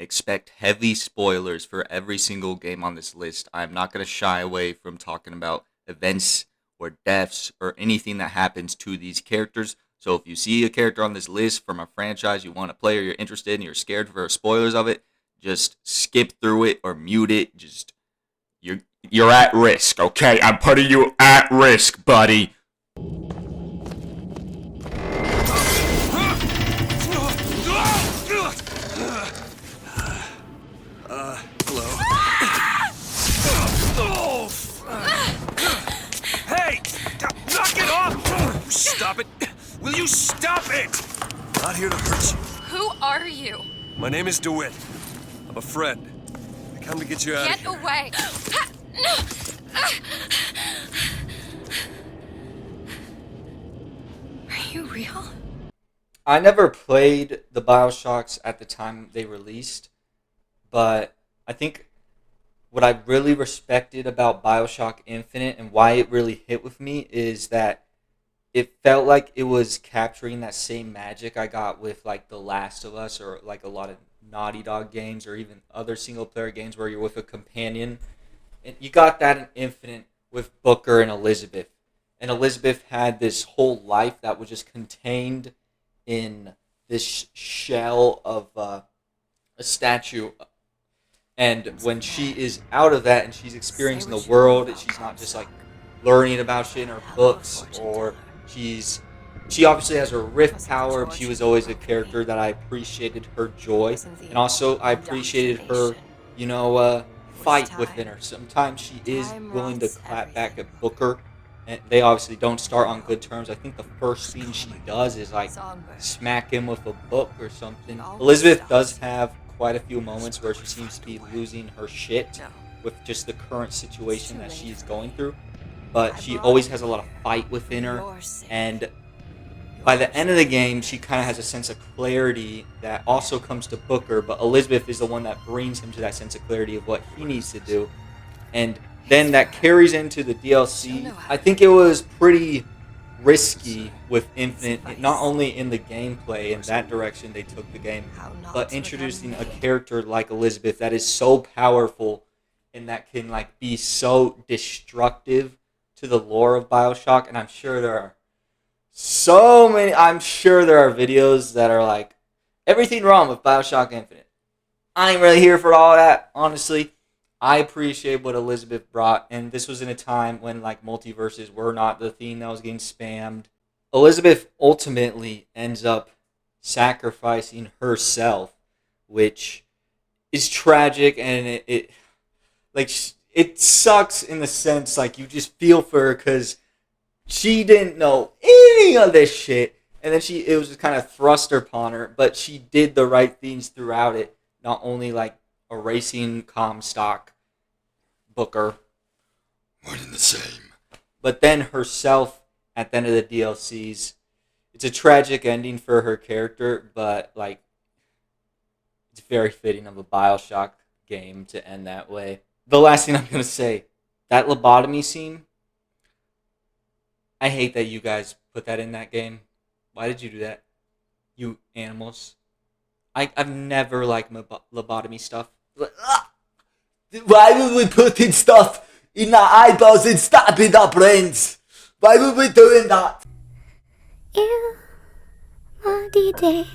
expect heavy spoilers for every single game on this list. I'm not going to shy away from talking about events or deaths or anything that happens to these characters. So if you see a character on this list from a franchise you want to play or you're interested and you're scared for spoilers of it, just skip through it or mute it. Just you're at risk, okay? I'm putting you at risk, buddy. Hello. Hey! Knock it off! Stop it! Will you stop it? Not here to hurt you. Who are you? My name is DeWitt. I'm a friend. I come to get you out of Get here. away! Are you real? I never played the BioShocks at the time they released, but I think what I really respected about BioShock Infinite and why it really hit with me is that it felt like it was capturing that same magic I got with like The Last of Us or like a lot of Naughty Dog games or even other single player games where you're with a companion. And you got that in Infinite with Booker and Elizabeth. And Elizabeth had this whole life that was just contained in this shell of a statue. And when she is out of that and she's experiencing the world, she's not just like learning about shit in her books, or she obviously has her rift power, but she was always a character that I appreciated her joy. And also I appreciated her, fight within her. Sometimes she is willing to clap back at Booker, and they obviously don't start on good terms. I think the first thing she does is like smack him with a book or something. Elizabeth does have quite a few moments where she seems to be losing her shit with just the current situation that she's going through, but she always has a lot of fight within her, and by the end of the game she kind of has a sense of clarity that also comes to Booker, but Elizabeth is the one that brings him to that sense of clarity of what he needs to do, and then that carries into the DLC. I think it was pretty risky with Infinite, not only in the gameplay and that direction they took the game, but introducing a character like Elizabeth that is so powerful and that can like be so destructive to the lore of BioShock. And I'm sure there are videos that are like, everything wrong with BioShock Infinite. I ain't really here for all that, honestly. I appreciate what Elizabeth brought, and this was in a time when like multiverses were not the thing that was getting spammed. Elizabeth ultimately ends up sacrificing herself, which is tragic, and it sucks in the sense like you just feel for her because she didn't know any of this shit, and then it was just kind of thrust upon her, but she did the right things throughout it, not only like erasing Comstock, Booker, One and the same. but then herself at the end of the DLCs. It's a tragic ending for her character, but like it's very fitting of a BioShock game to end that way. The last thing I'm gonna say, that lobotomy scene, I hate that you guys put that in that game. Why did you do that? You animals. I've never liked lobotomy stuff. Why would we put in stuff in our eyeballs and stab in our brains? Why would we doing that? Il m'a dit des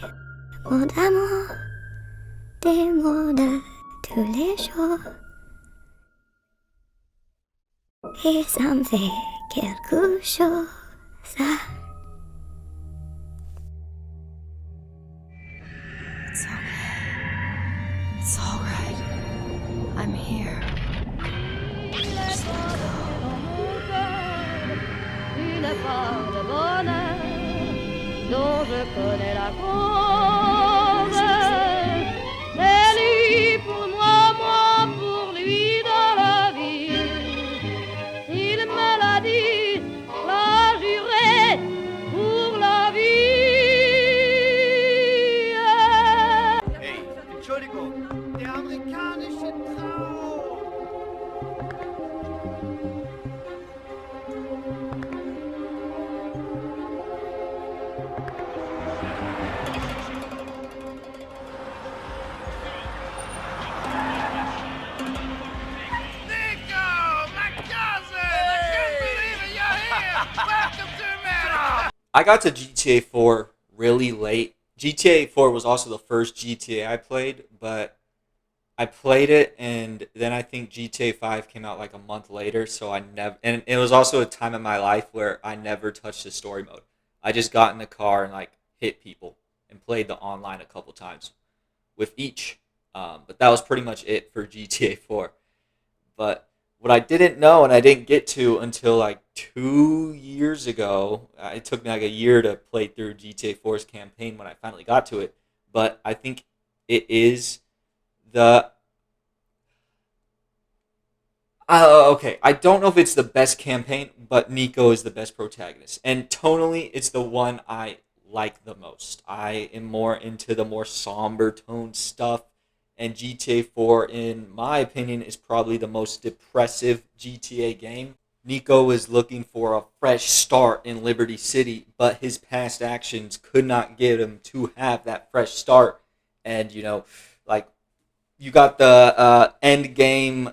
mots d'amour, des mots de tous les jours. Et ça me fait quelque chose. It's okay. It's all right. I'm here. Just let Une part de bonheur dont je connais la cause. C'est lui pour moi, moi pour lui dans la vie. Il me l'a dit, l'a juré pour la vie. Hey, Entschuldigung, der amerikanische Traum. I got to GTA 4 really late. GTA 4 was also the first GTA I played, but I played it, and then I think GTA 5 came out like a month later, so I never, and it was also a time in my life where I never touched the story mode. I just got in the car and like hit people and played the online a couple times with each. But that was pretty much it for GTA 4. But what I didn't know and I didn't get to until like 2 years ago, it took me like a year to play through GTA 4's campaign when I finally got to it. But I think it is the okay, I don't know if it's the best campaign, but Nico is the best protagonist. And tonally, it's the one I like the most. I am more into the more somber tone stuff, and GTA 4, in my opinion, is probably the most depressive GTA game. Nico is looking for a fresh start in Liberty City, but his past actions could not get him to have that fresh start. And, you know, like, you got the end game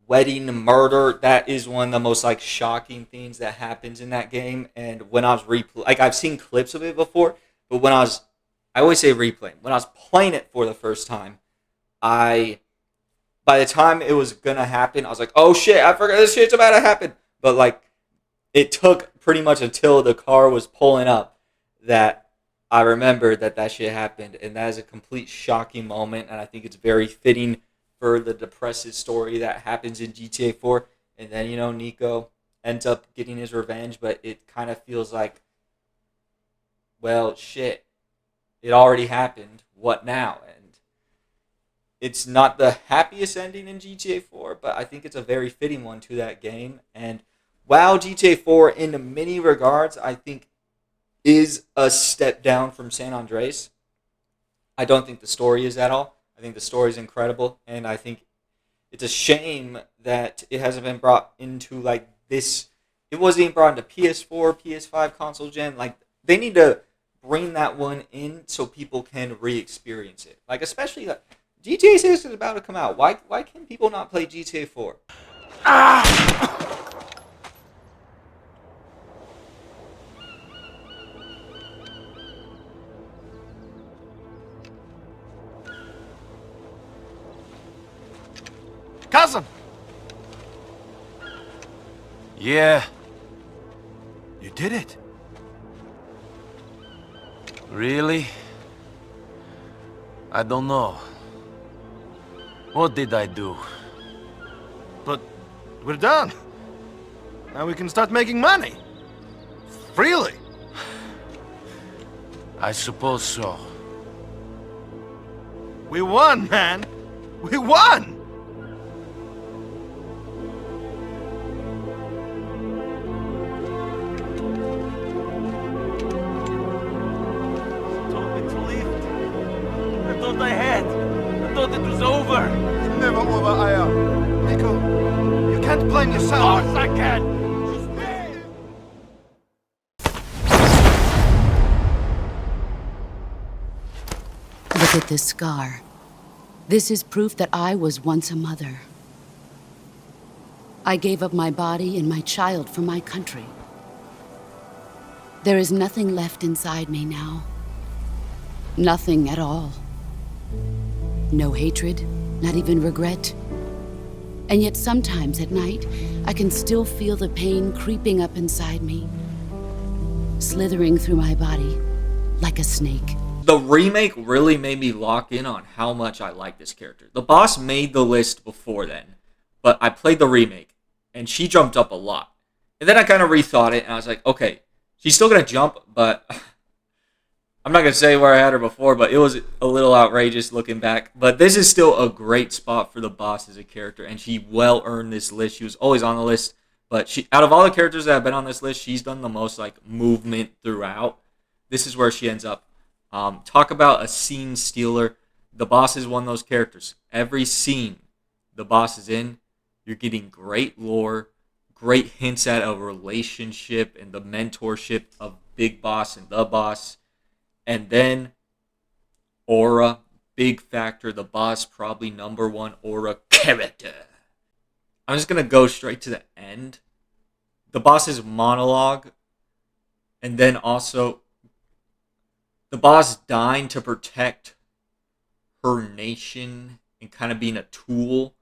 wedding murder. That is one of the most like shocking things that happens in that game. And when I was like, I've seen clips of it before, but I always say replaying. When I was playing it for the first time, by the time it was gonna happen, I was like, oh shit, I forgot this shit's about to happen. But like, it took pretty much until the car was pulling up that I remembered that shit happened, and that is a complete shocking moment, and I think it's very fitting for the depressive story that happens in GTA 4. And then, you know, Nico ends up getting his revenge, but it kind of feels like, well, shit, it already happened. What now? And it's not the happiest ending in GTA 4, but I think it's a very fitting one to that game. And while GTA 4, in many regards, I think is a step down from San Andreas, I don't think the story is at all. I think the story is incredible, and I think it's a shame that it hasn't been brought into like this. It wasn't even brought into PS4, PS5 console gen. Like, they need to bring that one in so people can re-experience it. Like, especially like GTA 6 is about to come out. Why can people not play GTA 4? Cousin! Yeah. You did it. Really? I don't know. What did I do? But we're done. Now we can start making money. Freely. I suppose so. We won, man. We won! Told me to leave it. I thought I had. I thought it was over. It's never over, Aya. Nico, you can't blame yourself. Of course I can. Look at this scar. This is proof that I was once a mother. I gave up my body and my child for my country. There is nothing left inside me now. Nothing at all. No hatred, not even regret. And yet sometimes at night, I can still feel the pain creeping up inside me, slithering through my body like a snake. The remake really made me lock in on how much I like this character. The boss made the list before then, but I played the remake, and she jumped up a lot. And then I kind of rethought it, and I was like, okay, she's still going to jump, but I'm not going to say where I had her before, but it was a little outrageous looking back. But this is still a great spot for the boss as a character, and she well earned this list. She was always on the list, but she, out of all the characters that have been on this list, she's done the most like movement throughout. This is where she ends up. Talk about a scene stealer. The boss is one of those characters. Every scene the boss is in, you're getting great lore, great hints at a relationship and the mentorship of Big Boss and the boss. And then aura, big factor. The boss, probably number one aura character. I'm just going to go straight to the end. The boss's monologue And then also the boss dying to protect her nation and kind of being a tool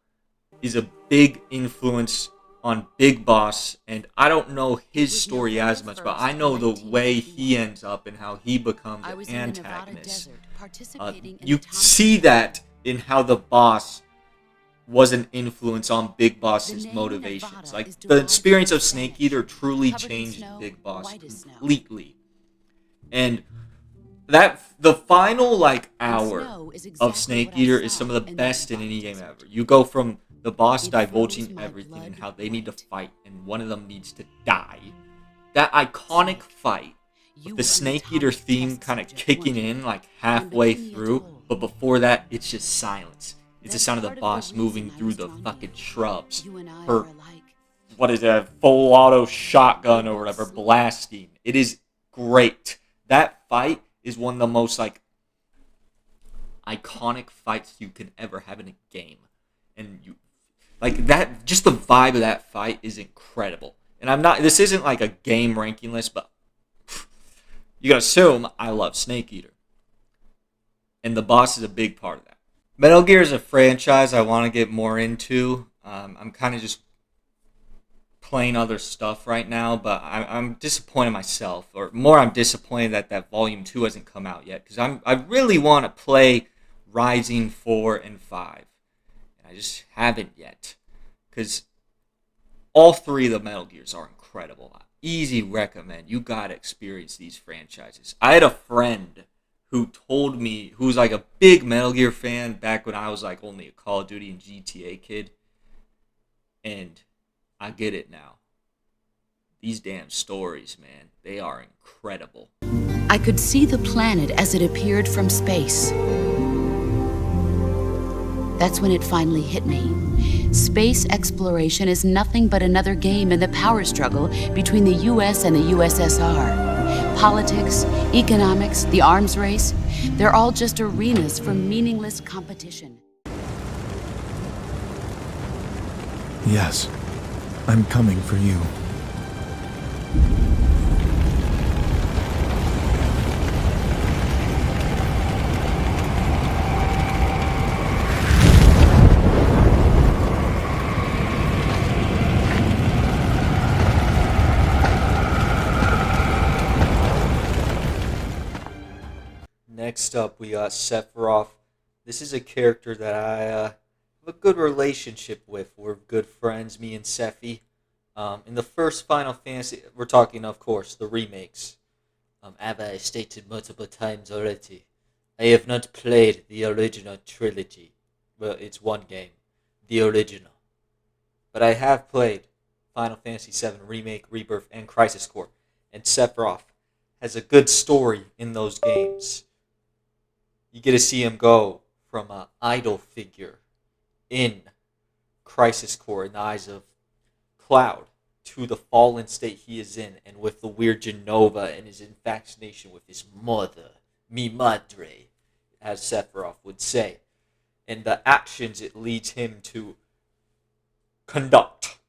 is a big influence on Big Boss. And I don't know his story as much, but I know the way he ends up and how he becomes an antagonist. You see that in how the boss was an influence on Big Boss's motivations. Like, the experience of Snake Eater truly changed Big Boss completely. And that the final hour of Snake Eater is some of the best in any game ever. You go from the boss divulging everything and how they need to fight, and one of them needs to die. That iconic fight with the Snake Eater theme kind of kicking in halfway through, but before that, it's just silence. It's the sound of the boss moving through the fucking shrubs. Her, full auto shotgun or whatever, blasting. It is great. That fight is one of the most iconic fights you could ever have in a game. And that, just the vibe of that fight is incredible. And this isn't a game ranking list, but you can assume I love Snake Eater. And the boss is a big part of that. Metal Gear is a franchise I want to get more into. I'm kind of just playing other stuff right now, but I'm disappointed myself. Or more, I'm disappointed that Volume 2 hasn't come out yet. Because I really want to play Rising 4 and 5. And I just haven't yet. Because all three of the Metal Gears are incredible. Easy recommend. You got to experience these franchises. I had a friend who told me, who's a big Metal Gear fan back when I was only a Call of Duty and GTA kid. And I get it now. These damn stories, man, they are incredible. I could see the planet as it appeared from space. That's when it finally hit me. Space exploration is nothing but another game in the power struggle between the US and the USSR. Politics, economics, the arms race, they're all just arenas for meaningless competition. Yes, I'm coming for you. Next up, we got Sephiroth. This is a character that I have a good relationship with. We're good friends, me and Sephi. In the first Final Fantasy, we're talking, of course, the remakes. As I stated multiple times already, I have not played the original trilogy. Well, it's one game, the original. But I have played Final Fantasy VII Remake, Rebirth, and Crisis Core. And Sephiroth has a good story in those games. You get to see him go from an idol figure in Crisis Core in the eyes of Cloud to the fallen state he is in, and with the weird Genova and his infatuation with his mother, mi madre, as Sephiroth would say, and the actions it leads him to conduct.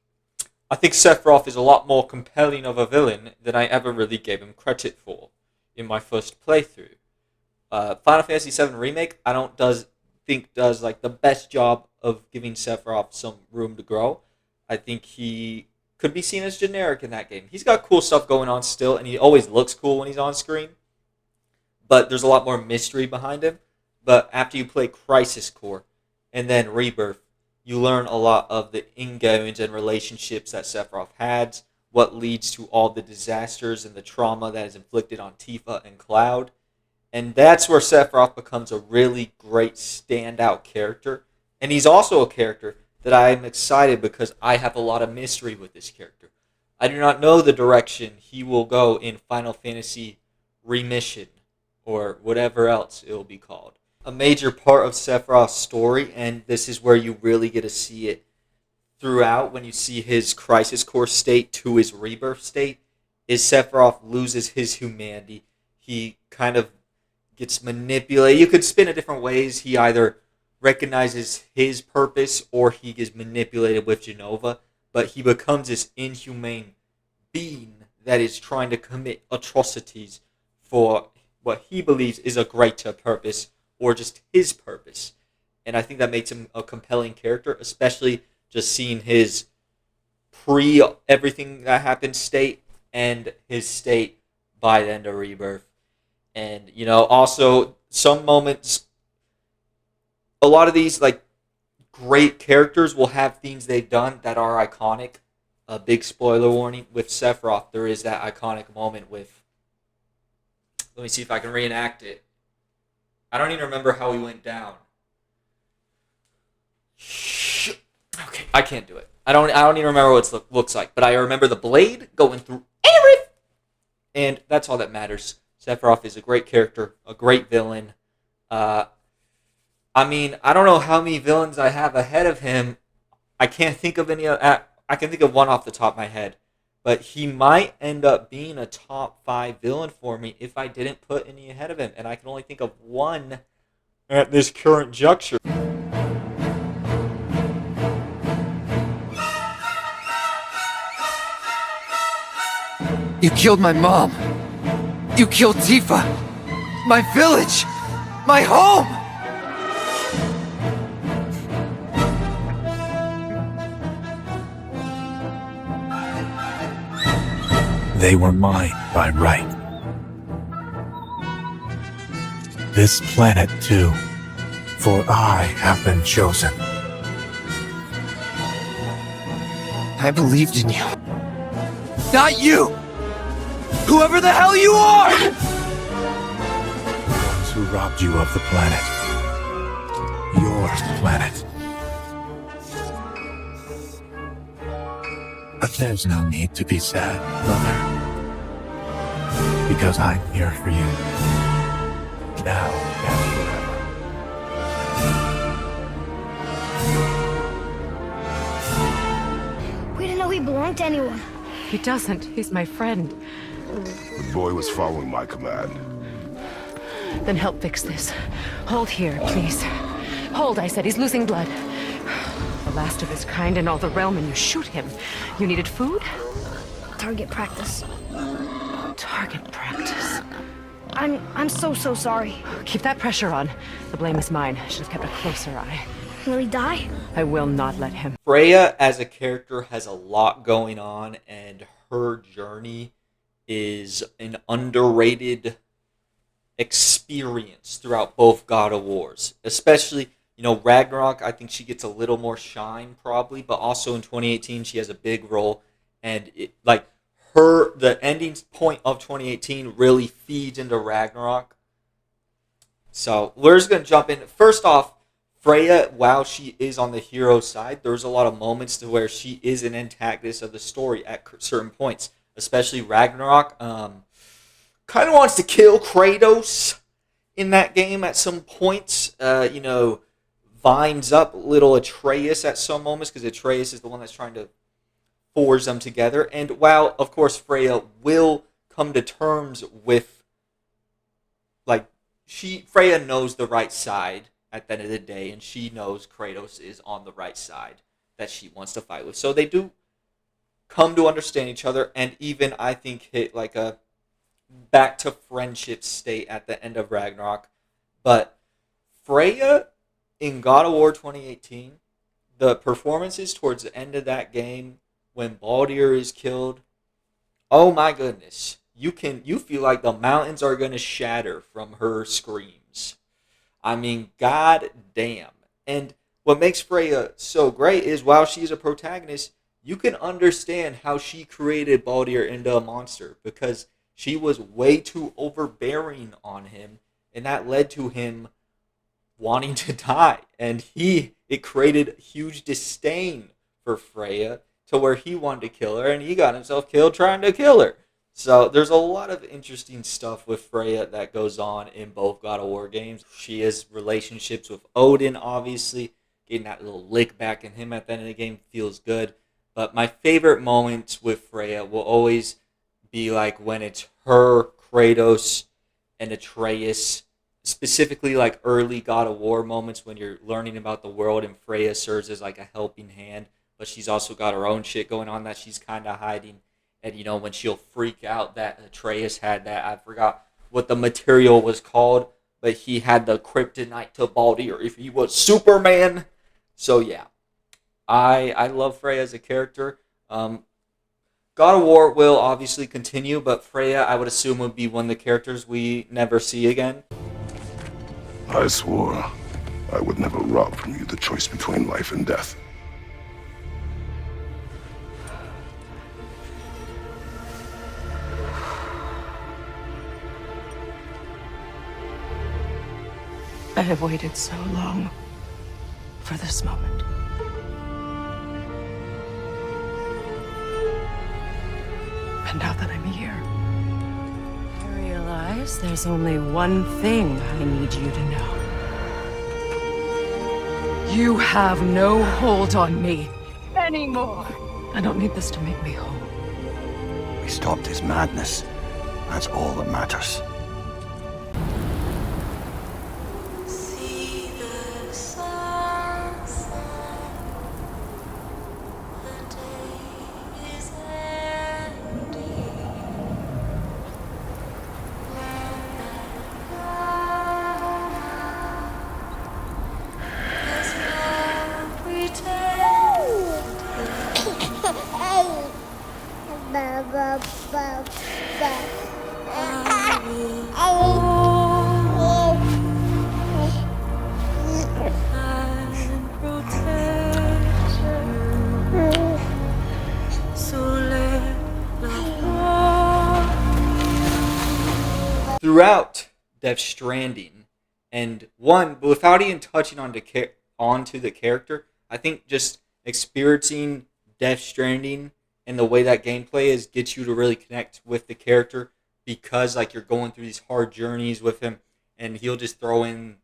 I think Sephiroth is a lot more compelling of a villain than I ever really gave him credit for in my first playthrough. Final Fantasy VII Remake, I don't think does the best job of giving Sephiroth some room to grow. I think he could be seen as generic in that game. He's got cool stuff going on still, and he always looks cool when he's on screen. But there's a lot more mystery behind him. But after you play Crisis Core and then Rebirth, you learn a lot of the ingoings and relationships that Sephiroth has, what leads to all the disasters and the trauma that is inflicted on Tifa and Cloud. And that's where Sephiroth becomes a really great standout character. And he's also a character that I am excited because I have a lot of mystery with this character. I do not know the direction he will go in Final Fantasy Remission or whatever else it will be called. A major part of Sephiroth's story, and this is where you really get to see it throughout when you see his Crisis Core state to his Rebirth state, is Sephiroth loses his humanity. He kind of gets manipulated. You could spin it different ways. He either recognizes his purpose or he gets manipulated with Genova, but he becomes this inhumane being that is trying to commit atrocities for what he believes is a greater purpose or just his purpose. And I think that makes him a compelling character, especially just seeing his pre everything that happened state and his state by the end of Rebirth. And, also some moments, a lot of these, like, great characters will have things they've done that are iconic. A big spoiler warning, with Sephiroth, there is that iconic moment with, let me see if I can reenact it. I don't even remember how he went down. Okay, I can't do it. I don't even remember what it looks like, but I remember the blade going through everything, and that's all that matters. Sephiroth is a great character, a great villain. I don't know how many villains I have ahead of him. I can't think of any. I can think of one off the top of my head, but he might end up being a top 5 villain for me if I didn't put any ahead of him, and I can only think of one at this current juncture. You killed my mom. You killed Tifa. My village. My home. They were mine by right. This planet too, for I have been chosen. I believed in you. Not you! Whoever the hell you are! Those who robbed you of the planet. Your planet. But there's no need to be sad, brother. Because I'm here for you. Now and forever. We didn't know he belonged to anyone. He doesn't. He's my friend. The boy was following my command. Then help fix this. Hold here, please. Hold, I said. He's losing blood. The last of his kind in all the realm, and you shoot him. You needed food? Target practice. Target practice. I'm so sorry. Keep that pressure on. The blame is mine. I should have kept a closer eye. Will he die? I will not let him. Freya as a character has a lot going on, and her journey is an underrated experience throughout both God of Wars. Especially, Ragnarok, I think she gets a little more shine probably, but also in 2018 she has a big role, and the ending point of 2018 really feeds into Ragnarok. So we're just going to jump in. First off, Freya, while she is on the hero side, there's a lot of moments to where she is an antagonist of the story at certain points, especially Ragnarok. Kind of wants to kill Kratos in that game at some points. Vines up little Atreus at some moments, because Atreus is the one that's trying to forge them together. And while, of course, Freya will come to terms with, Freya knows the right side at the end of the day, and she knows Kratos is on the right side that she wants to fight with. So they do come to understand each other, and even, I think, hit like a back to friendship state at the end of Ragnarok. But Freya in God of War 2018, the performances towards the end of that game when Baldur is killed, oh my goodness. You feel like the mountains are going to shatter from her screams. I mean, god damn. And what makes Freya so great is while she's a protagonist, you can understand how she created Baldur into a monster, because she was way too overbearing on him, and that led to him wanting to die. And it created huge disdain for Freya to where he wanted to kill her, and he got himself killed trying to kill her. So there's a lot of interesting stuff with Freya that goes on in both God of War games. She has relationships with Odin, obviously. Getting that little lick back in him at the end of the game feels good. But my favorite moments with Freya will always be like when it's her, Kratos, and Atreus. Specifically like early God of War moments when you're learning about the world and Freya serves as like a helping hand. But she's also got her own shit going on that she's kind of hiding. And, when she'll freak out that Atreus had that, I forgot what the material was called, but he had the kryptonite to Baldur if he was Superman. So, yeah. I love Freya as a character. God of War will obviously continue, but Freya, I would assume, would be one of the characters we never see again. I swore I would never rob from you the choice between life and death. I have waited so long for this moment. And now that I'm here, I realize there's only one thing I need you to know. You have no hold on me anymore. I don't need this to make me whole. We stopped his madness. That's all that matters. Throughout Death Stranding, and but without even touching onto the character, I think just experiencing Death Stranding and the way that gameplay is gets you to really connect with the character, because you're going through these hard journeys with him, and he'll just throw in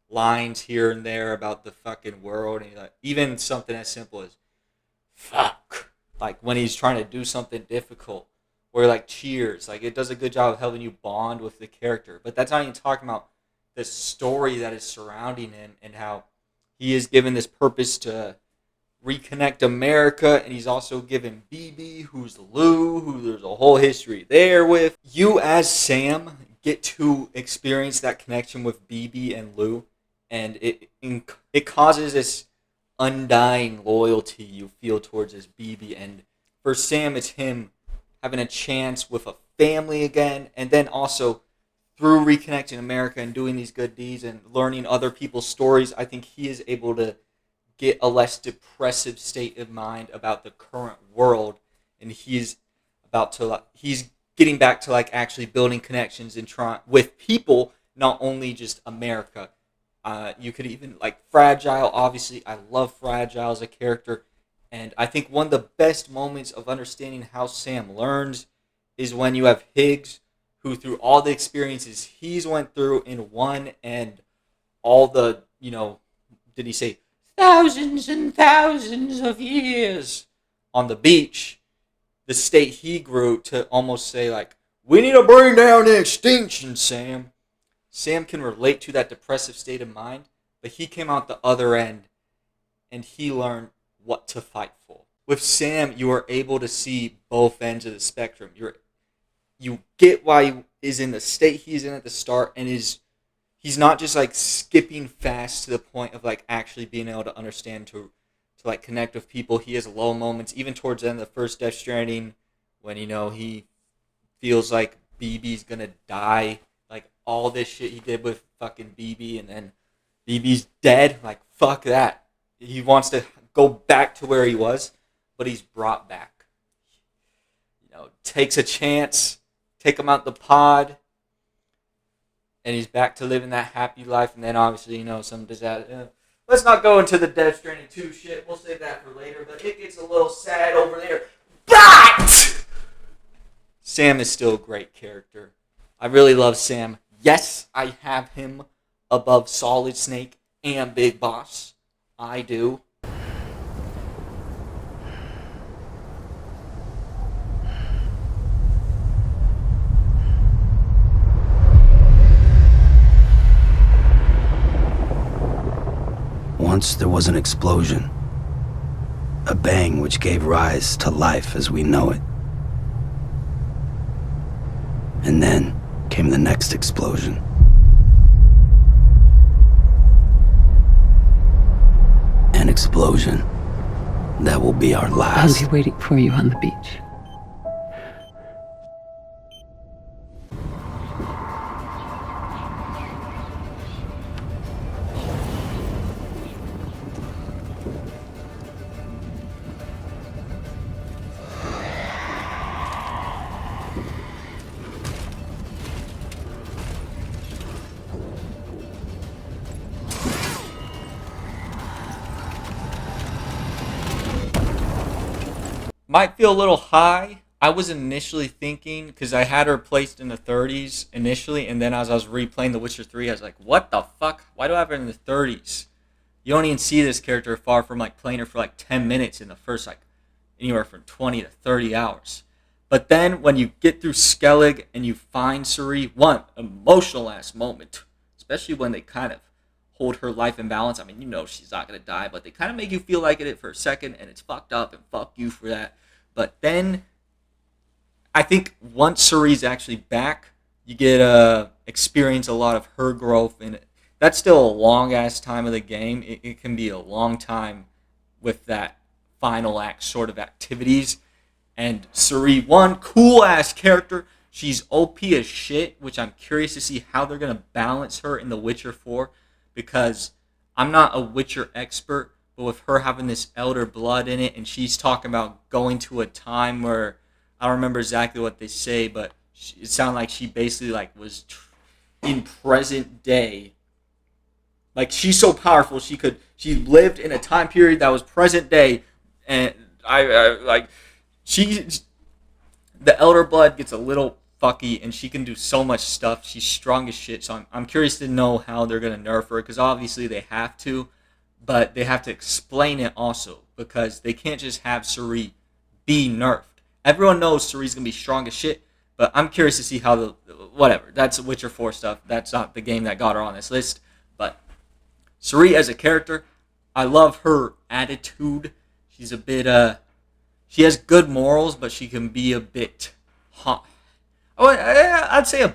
lines here and there about the fucking world, and even something as simple as fuck, when he's trying to do something difficult, or cheers, it does a good job of helping you bond with the character. But that's not even talking about the story that is surrounding him and how he is given this purpose to reconnect America, and he's also given BB, who's Lou, who there's a whole history there with. You as Sam get to experience that connection with BB and Lou, and it causes this undying loyalty you feel towards this BB. And for Sam, it's him having a chance with a family again, and then also through reconnecting America and doing these good deeds and learning other people's stories, I think he is able to get a less depressive state of mind about the current world, and he's getting back to actually building connections and with people, not only just America. You could even Fragile. Obviously, I love Fragile as a character. And I think one of the best moments of understanding how Sam learns is when you have Higgs, who through all the experiences he's went through in one, and all the, did he say thousands and thousands of years on the beach, the state he grew to almost say we need to bring down the extinction, Sam. Sam can relate to that depressive state of mind, but he came out the other end and he learned what to fight for. With Sam, you are able to see both ends of the spectrum. You get why he is in the state he's in at the start, and he's not just skipping fast to the point of actually being able to understand to connect with people. He has low moments, even towards the end of the first Death Stranding, when he feels like BB's gonna die. All this shit he did with fucking BB, and then BB's dead. Fuck that. He wants to go back to where he was, but he's brought back. Takes a chance, take him out the pod, and he's back to living that happy life. And then obviously, some disaster. Let's not go into the Death Stranding 2 shit. We'll save that for later, but it gets a little sad over there. But Sam is still a great character. I really love Sam. Yes, I have him above Solid Snake and Big Boss. I do. Once there was an explosion, a bang which gave rise to life as we know it. And then came the next explosion. An explosion that will be our last. I'll be waiting for you on the beach. Might feel a little high. I was initially thinking, because I had her placed in the 30s initially, and then as I was replaying The Witcher 3, I was like, what the fuck? Why do I have her in the 30s? You don't even see this character far from like playing her for like 10 minutes in the first like anywhere from 20 to 30 hours. But then when you get through Skellig and you find Ciri, one, emotional ass moment, especially when they kind of hold her life in balance. I mean, you know she's not going to die, but they kind of make you feel like it for a second, and it's fucked up, and fuck you for that. But then, I think once Ciri's actually back, you get experience a lot of her growth, and that's still a long-ass time of the game. It can be a long time with that final act sort of activities. And Ciri, one, cool-ass character. She's OP as shit, which I'm curious to see how they're going to balance her in The Witcher 4, because I'm not a Witcher expert, but with her having this elder blood in it, and she's talking about going to a time where, I don't remember exactly what they say, but it sounded like she basically like was in present day. Like, she's so powerful, she lived in a time period that was present day, and the elder blood gets a little fucky, and she can do so much stuff. She's strong as shit, so I'm curious to know how they're going to nerf her, because obviously they have to, but they have to explain it also, because they can't just have Ciri be nerfed. Everyone knows Ciri's going to be strong as shit, but I'm curious to see how whatever. That's Witcher 4 stuff. That's not the game that got her on this list. But Ciri as a character, I love her attitude. She's a bit, she has good morals, but she can be a bit hot. I'd say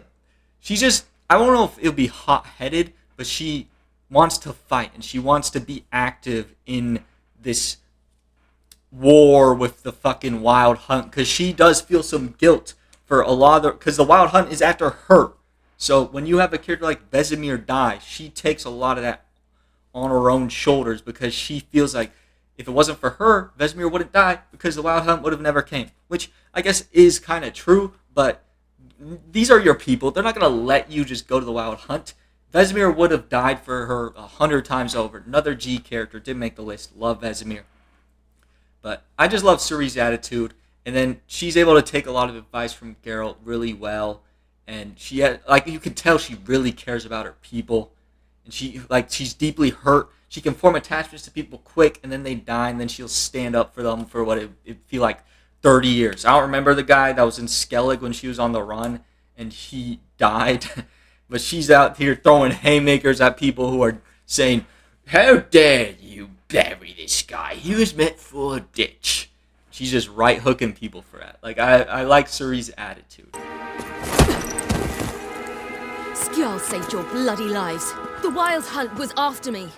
she's just, I don't know if it'll be hot-headed, but she wants to fight, and she wants to be active in this war with the fucking Wild Hunt, because she does feel some guilt for a lot of because the Wild Hunt is after her. So when you have a character like Vesemir die, she takes a lot of that on her own shoulders, because she feels like if it wasn't for her, Vesemir wouldn't die, because the Wild Hunt would have never came, which I guess is kind of true, but these are your people. They're not going to let you just go to the Wild Hunt. Vesemir would have died for her 100 times over. Another G character, did make the list. Love Vesemir. But I just love Ciri's attitude. And then she's able to take a lot of advice from Geralt really well. And she had, like, you can tell she really cares about her people. And she's deeply hurt. She can form attachments to people quick, and then they die, and then she'll stand up for them for what it feel like 30 years. I don't remember the guy that was in Skellig when she was on the run, and he died. But she's out here throwing haymakers at people who are saying, "How dare you bury this guy? He was meant for a ditch." She's just right hooking people for that. Like, I like Ciri's attitude. Skjall saved your bloody lives. The Wild Hunt was after me.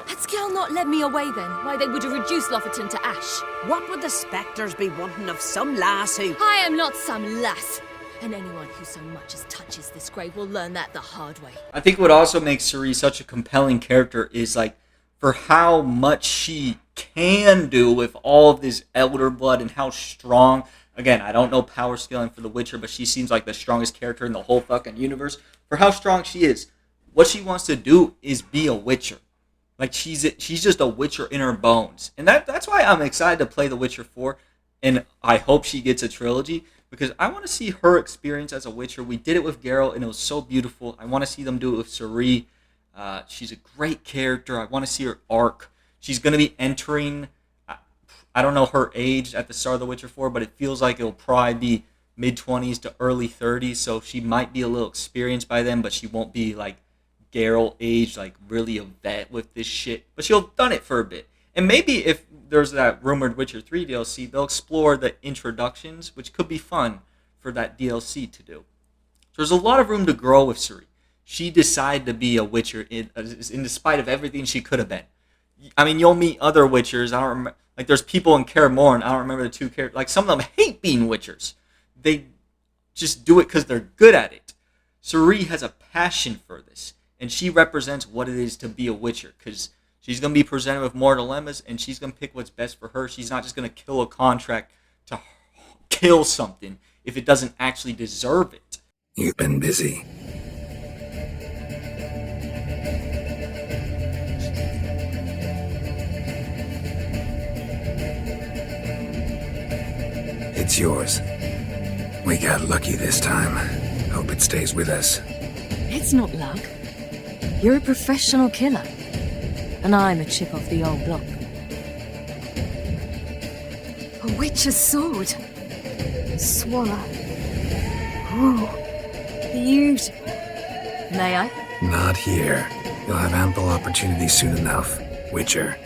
Had Skjall not led me away then, why they would have reduced Lofoten to ash. What would the spectres be wanting of some lass who... I am not some lass. And anyone who so much as touches this grave will learn that the hard way. I think what also makes Ciri such a compelling character is, like, for how much she can do with all of this elder blood and how strong. Again, I don't know power scaling for The Witcher, but she seems like the strongest character in the whole fucking universe. For how strong she is, what she wants to do is be a Witcher. Like, she's just a Witcher in her bones. And that's why I'm excited to play The Witcher 4, and I hope she gets a trilogy, because I want to see her experience as a Witcher. We did it with Geralt, and it was so beautiful. I want to see them do it with Ciri. She's a great character. I want to see her arc. She's going to be entering, I don't know her age at the start of The Witcher 4, but it feels like it'll probably be mid-20s to early 30s, so she might be a little experienced by then, but she won't be, like, Geralt age, like, really a vet with this shit. But she'll have done it for a bit. And maybe if there's that rumored Witcher 3 DLC, they'll explore the introductions, which could be fun for that DLC to do. So there's a lot of room to grow with Ciri. She decided to be a Witcher in despite of everything she could have been. I mean, you'll meet other Witchers. I don't remember. Like, there's people in Kaer Morhen. I don't remember the two characters. Like, some of them hate being Witchers. They just do it because they're good at it. Ciri has a passion for this, and she represents what it is to be a Witcher, because she's going to be presented with more dilemmas, and she's going to pick what's best for her. She's not just going to kill a contract to kill something if it doesn't actually deserve it. You've been busy. It's yours. We got lucky this time. Hope it stays with us. It's not luck. You're a professional killer. And I'm a chip off the old block. A witch's sword. Swallow. Ooh. Beautiful. May I? Not here. You'll have ample opportunity soon enough, Witcher.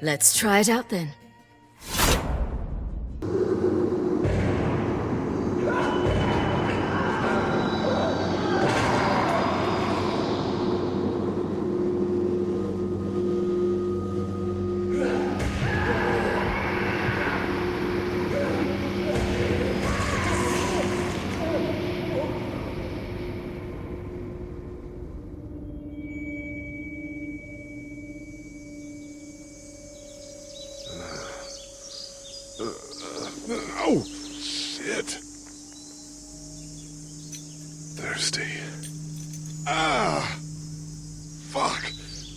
Let's try it out then. Oh, shit. Thirsty. Ah, fuck,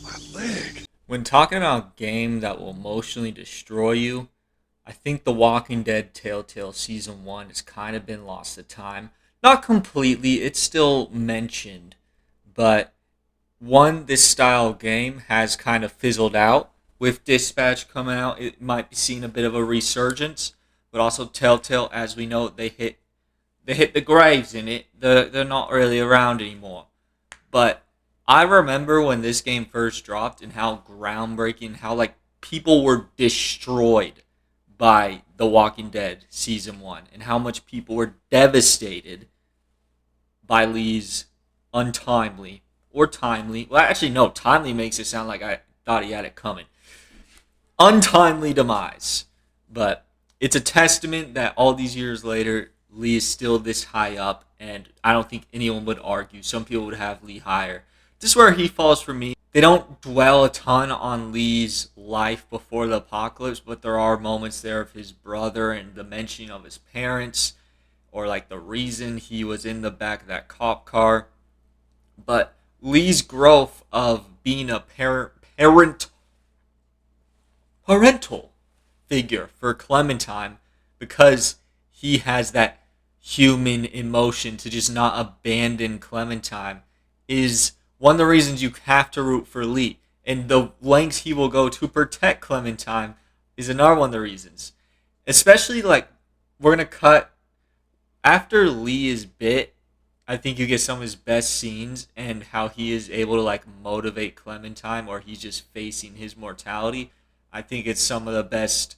my leg. When talking about a game that will emotionally destroy you, I think The Walking Dead Telltale Season 1 has kind of been lost to time. Not completely, it's still mentioned, but this style of game has kind of fizzled out. With Dispatch coming out, it might be seeing a bit of a resurgence, but also Telltale, as we know, they hit the graves in it. They're not really around anymore. But I remember when this game first dropped and how groundbreaking, how like people were destroyed by The Walking Dead Season 1, and how much people were devastated by Lee's untimely or timely. Well, actually, no, timely makes it sound like I thought he had it coming. Untimely demise. But it's a testament that all these years later, Lee is still this high up, and I don't think anyone would argue. Some people would have Lee higher. This is where he falls for me. They don't dwell a ton on Lee's life before the apocalypse, but there are moments there of his brother and the mentioning of his parents, or like the reason he was in the back of that cop car. But Lee's growth of being a parental figure for Clementine, because he has that human emotion to just not abandon Clementine, is one of the reasons you have to root for Lee. And the lengths he will go to protect Clementine is another one of the reasons. Especially, like, we're going to cut after Lee is bit. I think you get some of his best scenes and how he is able to like motivate Clementine, or he's just facing his mortality. I think it's some of the best,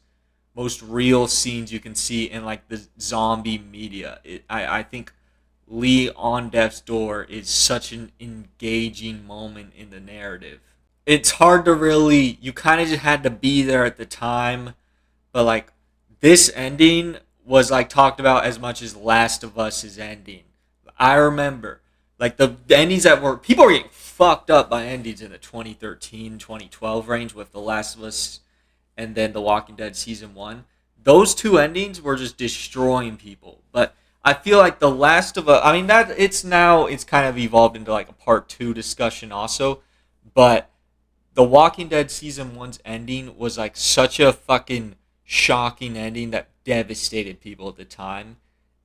most real scenes you can see in like the zombie media. I think Lee on death's door is such an engaging moment in the narrative. It's hard to really, you kind of just had to be there at the time, but like this ending was like talked about as much as Last of Us's ending. I remember like the endings that were, people were getting fucked up by endings in the 2013, 2012 range with The Last of Us and then The Walking Dead Season 1. Those two endings were just destroying people. But I feel like The Last of Us, I mean, that it's kind of evolved into like a part 2 discussion also. But The Walking Dead Season 1's ending was like such a fucking shocking ending that devastated people at the time.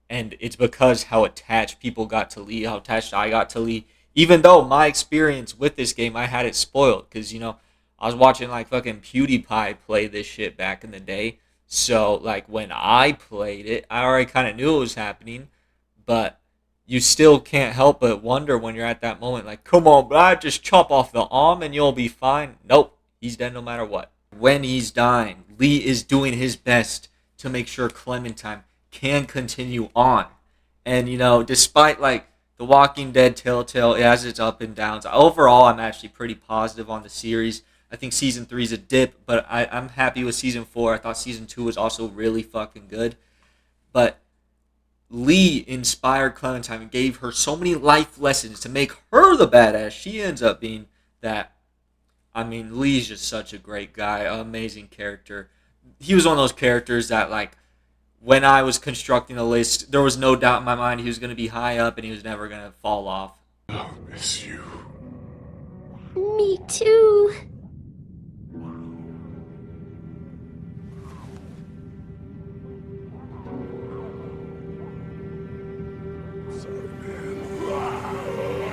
And it's because how attached people got to Lee, how attached I got to Lee. Even though my experience with this game, I had it spoiled. Because, you know, I was watching like fucking PewDiePie play this shit back in the day. So, like, when I played it, I already kind of knew it was happening. But you still can't help but wonder when you're at that moment, like, come on, bro, just chop off the arm and you'll be fine. Nope, he's dead no matter what. when he's dying, Lee is doing his best to make sure Clementine can continue on. And, you know, despite, like, The Walking Dead Telltale, it has its up and downs. Overall, I'm actually pretty positive on the series. I think Season 3 is a dip, but I'm happy with Season 4. I thought Season 2 was also really fucking good. But Lee inspired Clementine and gave her so many life lessons to make her the badass she ends up being that. I mean, Lee's just such a great guy, amazing character. He was one of those characters that, like, when I was constructing the list, there was no doubt in my mind he was going to be high up and he was never going to fall off. I'll miss you. Me too.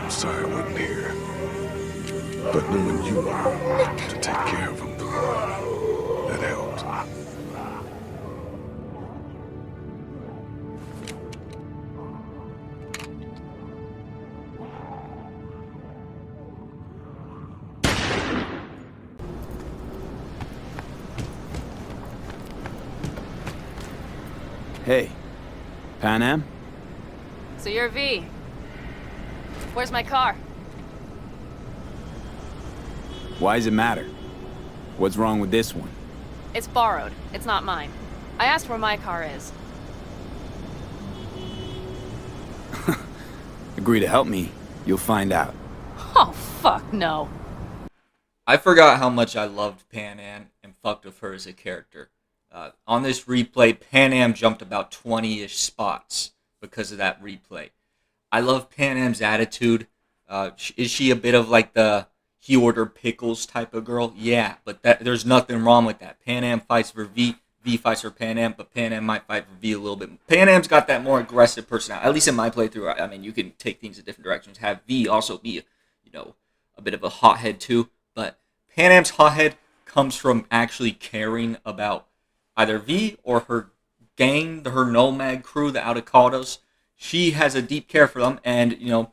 I'm sorry I wasn't here. But knowing you to take care of him, that helped. Hey, Panam? So you're V. Where's my car? Why does it matter? What's wrong with this one? It's borrowed. It's not mine. I asked where my car is. Agree to help me, you'll find out. Oh, fuck no. I forgot how much I loved Panam and fucked with her as a character. On this replay, Panam jumped about 20-ish spots because of that replay. I love Panam's attitude. Is she a bit of like the he ordered pickles type of girl? Yeah, but there's nothing wrong with that. Panam fights for V, V fights for Panam, but Panam might fight for V a little bit. Panam's got that more aggressive personality. At least in my playthrough, I mean, you can take things in different directions. Have V also be, you know, a bit of a hothead too. But Panam's hothead comes from actually caring about either V or her gang, her nomad crew, the Autocados. She has a deep care for them, and, you know,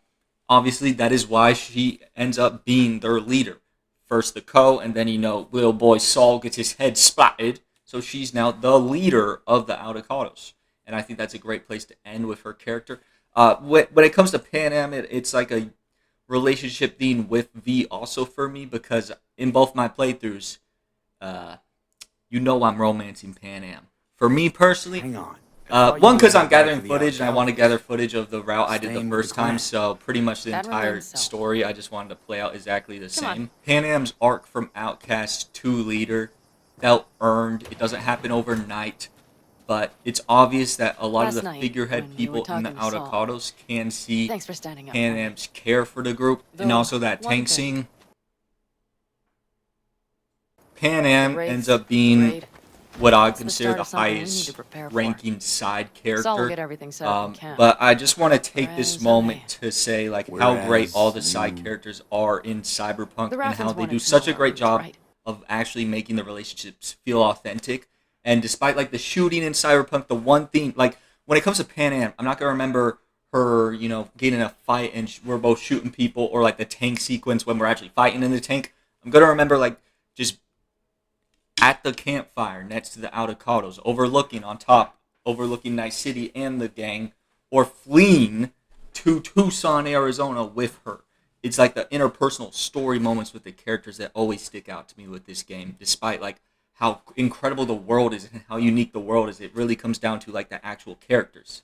obviously that is why she ends up being their leader. First the Co, and then, you know, little boy Saul gets his head splatted, so she's now the leader of the Autocados. And I think that's a great place to end with her character. When it comes to Panam, it's like a relationship theme with V also for me, because in both my playthroughs, you know I'm romancing Panam. For me personally, hang on. One, because I'm gathering footage and I want to gather footage of the route I did the first time, so pretty much the entire story I just wanted to play out exactly the same. Panam's arc from outcast to leader felt earned. It doesn't happen overnight, but it's obvious that a lot of the figurehead people in the Autocados can see Panam's care for the group, and also that tank scene. Panam ends up being what I consider the highest ranking side character. But I just want to take this moment to say like how great all the side characters are in Cyberpunk and how they do such a great job of actually making the relationships feel authentic. And despite like the shooting in Cyberpunk, the one thing, like when it comes to Panam, I'm not going to remember her, you know, getting in a fight and we're both shooting people, or like the tank sequence when we're actually fighting in the tank. I'm going to remember like just at the campfire next to the Autocados, overlooking Night City and the gang, or fleeing to Tucson, Arizona with her. It's like the interpersonal story moments with the characters that always stick out to me with this game, despite like how incredible the world is and how unique the world is. It really comes down to like the actual characters.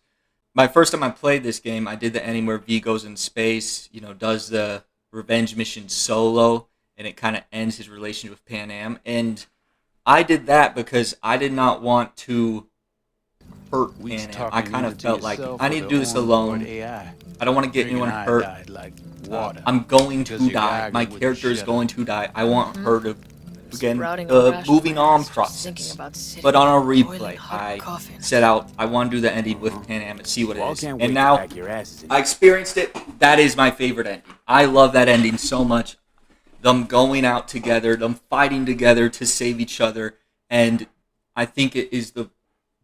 My first time I played this game, I did the ending where V goes in space, you know, does the revenge mission solo, and it kind of ends his relationship with Panam. And I did that because I did not want to hurt Panam. I kind of felt like I need to do this alone. I don't want to get anyone hurt. I'm going to die. My character is going to die. I want her to begin the moving on process. But on a replay, I set out, I want to do the ending with Panam and see what it is. And now, I experienced it. That is my favorite ending. I love that ending so much. Them going out together, them fighting together to save each other, and I think it is the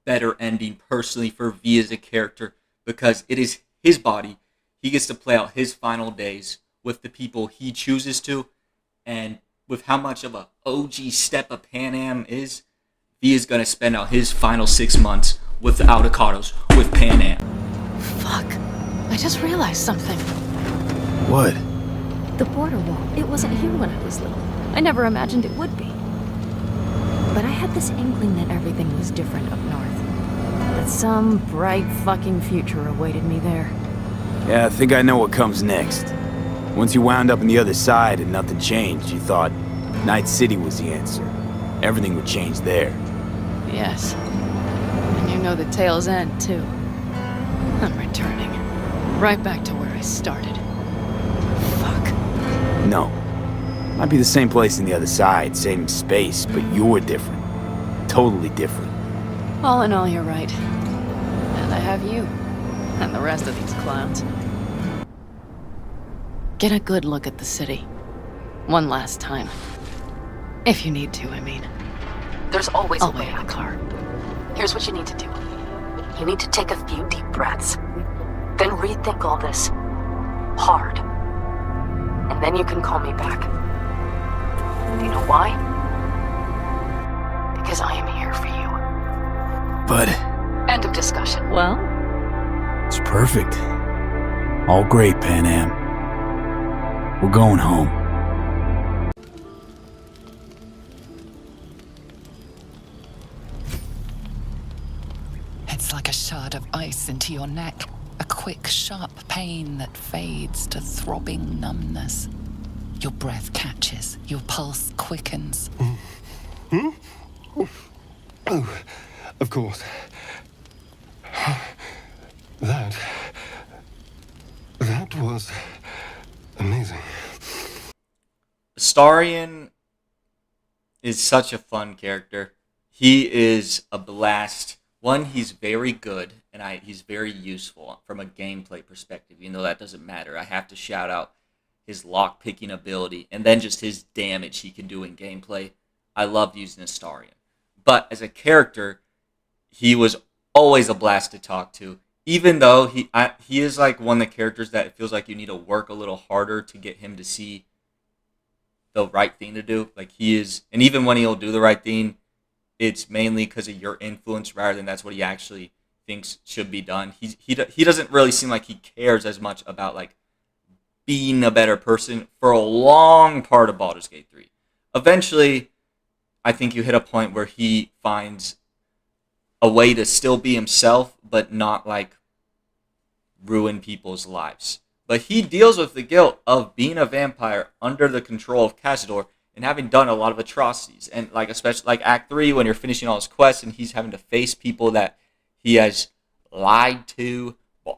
better ending personally for V as a character, because it is his body. He gets to play out his final days with the people he chooses to, and with how much of a OG step of Pan Am is, he is going to spend out his final 6 months with the avocados with Pan Am. Fuck. I just realized something. What? The border wall. It wasn't here when I was little. I never imagined it would be. But I had this inkling that everything was different up north. That some bright fucking future awaited me there. Yeah, I think I know what comes next. Once you wound up on the other side and nothing changed, you thought Night City was the answer. Everything would change there. Yes. And you know the tale's end, too. I'm returning. Right back to where I started. Fuck. No. Might be the same place on the other side, same space, but you're different. Totally different. All in all, you're right. And I have you. And the rest of these clowns. Get a good look at the city. One last time. If you need to, I mean. There's always I'll a way. wait in the car. Here's what you need to do. You need to take a few deep breaths. Then rethink all this. Hard. And then you can call me back. Do you know why? Because I am here for you. But End of discussion. Well? it's perfect. All great, Pan Am. We're going home. It's like a shard of ice into your neck. A quick, sharp pain that fades to throbbing numbness. Your breath catches. Your pulse quickens. Oh, of course. That was amazing. Astarion is such a fun character. He is a blast. One, he's very good, and he's very useful from a gameplay perspective, even though that doesn't matter. I have to shout out his lock-picking ability, and then just his damage he can do in gameplay. I love using Astarion. But as a character, he was always a blast to talk to. Even though he is like one of the characters that it feels like you need to work a little harder to get him to see the right thing to do. Like he is, and even when he'll do the right thing, it's mainly because of your influence rather than that's what he actually thinks should be done. He doesn't really seem like he cares as much about like being a better person for a long part of Baldur's Gate 3. Eventually, I think you hit a point where he finds a way to still be himself, but not like ruin people's lives. But he deals with the guilt of being a vampire under the control of Cazador and having done a lot of atrocities. And like especially like Act 3 when you're finishing all his quests and he's having to face people that he has lied to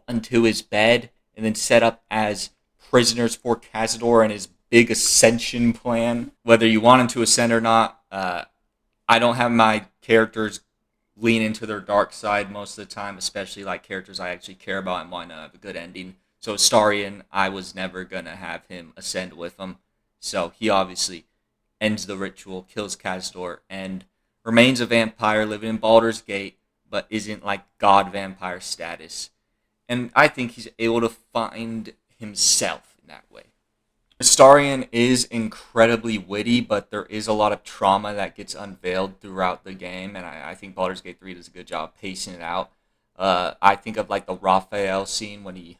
into his bed and then set up as prisoners for Cazador and his big ascension plan. Whether you want him to ascend or not, I don't have my characters lean into their dark side most of the time, especially like characters I actually care about and want to have a good ending. So Astarion, I was never going to have him ascend with him. So he obviously ends the ritual, kills Cazador, and remains a vampire living in Baldur's Gate, but isn't like god vampire status. And I think he's able to find himself in that way. Astarion is incredibly witty, but there is a lot of trauma that gets unveiled throughout the game, and I think Baldur's Gate 3 does a good job pacing it out. I think of like the Raphael scene when he...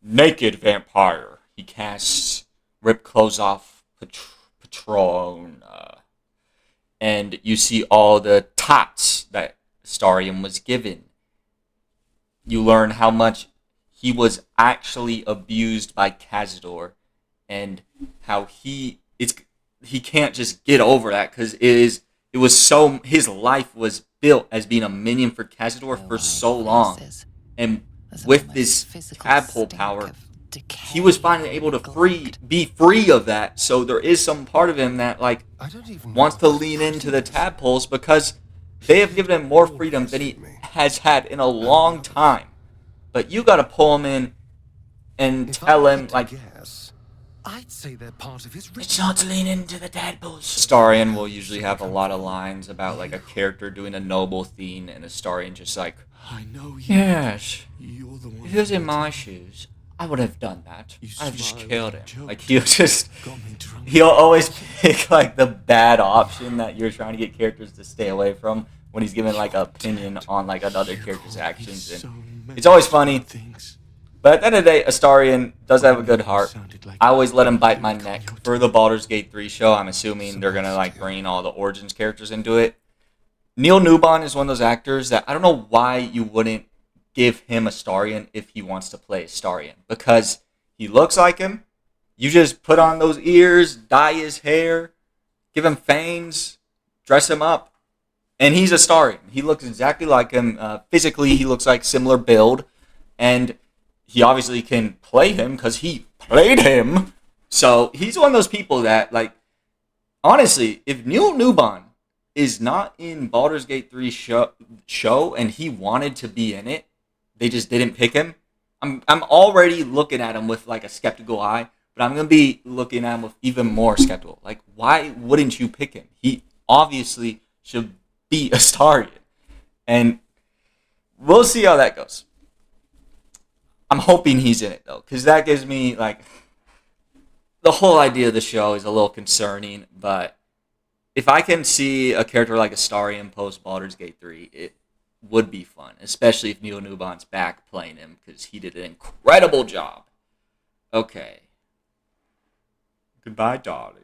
Naked vampire. He casts Rip Clothes Off Patron. And you see all the tots that Astarion was given. You learn how much he was actually abused by Cazador, and how he can't just get over that because his life was built as being a minion for Cazador for so long, and with this tadpole power, he was finally able to be free of that. So there is some part of him that like wants to lean into the tadpoles because they have given him more freedom than he has had in a long time. But you got to pull him in and tell him, like, I'd say they're part of his ritual. It's not to lean into the tadpoles. Astarion will usually have a lot of lines about, like, a character doing a noble thing, and Astarion just like, I know you. Yes, You're the one if it was in my shoes, I would have done that. I've just killed him. Like he'll always pick like the bad option that you're trying to get characters to stay away from when he's giving like an opinion on like another character's actions, and it's always funny. But at the end of the day, Astarion does have a good heart. I always let him bite my neck for the Baldur's Gate 3 show. I'm assuming they're gonna like bring all the Origins characters into it. Neil Newbon is one of those actors that I don't know why you wouldn't give him Astarion if he wants to play Astarion, because he looks like him. You just put on those ears, dye his hair, give him fangs, dress him up, and he's Astarion. He looks exactly like him. Physically, he looks like similar build, and he obviously can play him because he played him. So he's one of those people that, like, honestly, if Neil Newbon is not in Baldur's Gate 3 show and he wanted to be in it, they just didn't pick him, I'm already looking at him with like a skeptical eye, but I'm gonna be looking at him with even more skeptical. Like, why wouldn't you pick him? He obviously should be Astarion, and we'll see how that goes. I'm hoping he's in it though, because that gives me like the whole idea of the show is a little concerning. But if I can see a character like Astarion post Baldur's Gate 3, it would be fun, especially if Neil Newbon's back playing him, because he did an incredible job. Okay. Goodbye, darling.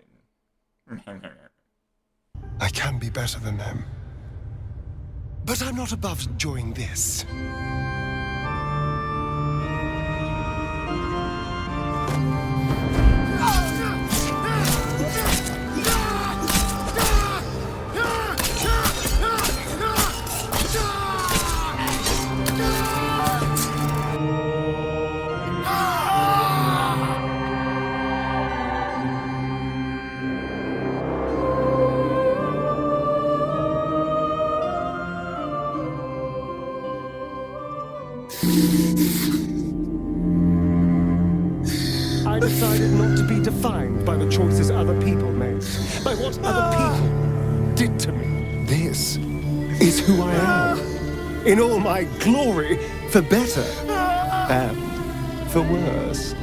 I can be better than them. But I'm not above enjoying this. I decided not to be defined by the choices other people made, by what other people did to me. This is who I am, in all my glory, for better and for worse.